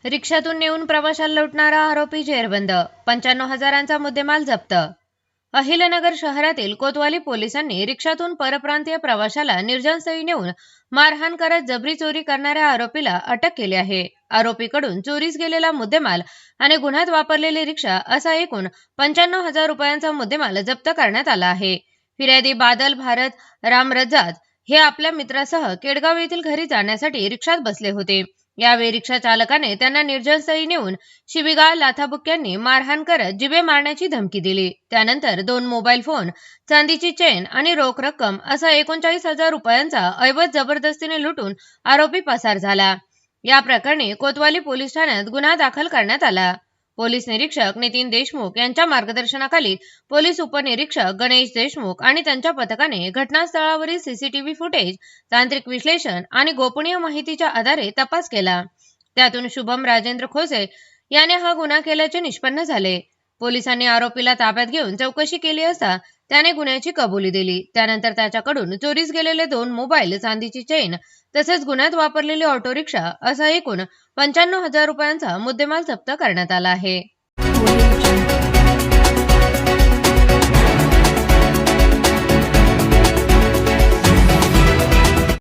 रिक्षातून नेऊन प्रवाशाला लुटणारा आरोपी जेरबंद, 95,000चा मुद्देमाल जप्त. अहिलनगर शहरातील कोतवाली पोलिसांनी रिक्षातून परप्रांतीय प्रवाशाला निर्जनस्थळी नेऊन मारहाण करत जबरी चोरी करणाऱ्या आरोपीला अटक केली आहे. आरोपीकडून चोरीस गेलेला मुद्देमाल आणि गुन्ह्यात वापरलेली रिक्षा असा एकूण 95,000 रुपयांचा मुद्देमाल जप्त करण्यात आला आहे. फिर्यादी बादल भारत राम रजाद हे आपल्या मित्रासह केडगाव येथील घरी जाण्यासाठी रिक्षात बसले होते. यावेळी रिक्षा चालकाने त्यांना निर्जनस्थळी नेऊन शिवीगाळ लाथाबुक्क्यांनी मारहाण करत जिवे मारण्याची धमकी दिली. त्यानंतर 2 मोबाईल फोन, चांदीची चेन आणि रोख रक्कम असा 39,000 रुपयांचा ऐवज जबरदस्तीने लुटून आरोपी पसार झाला. या प्रकरणी कोतवाली पोलीस ठाण्यात गुन्हा दाखल करण्यात आला. पोलीस निरीक्षक नितीन देशमुख यांच्या मार्गदर्शनाखाली पोलीस उपनिरीक्षक गणेश देशमुख आणि त्यांच्या पथकाने घटनास्थळावरील सीसीटीव्ही फुटेज, तांत्रिक विश्लेषण आणि गोपनीय माहितीच्या आधारे तपास केला. त्यातून शुभम राजेंद्र खोसे याने हा गुन्हा केल्याचे निष्पन्न झाले. पोलिसांनी आरोपीला ताब्यात घेऊन चौकशी केली असता त्याने गुन्ह्याची कबुली दिली. त्यानंतर त्याच्याकडून चोरीस गेलेले 2 मोबाईल, चांदीची चेन तसेच गुन्ह्यात वापरलेली ऑटो रिक्षा असा एकूण 95,000 रुपयांचा मुद्देमाल जप्त करण्यात आला आहे.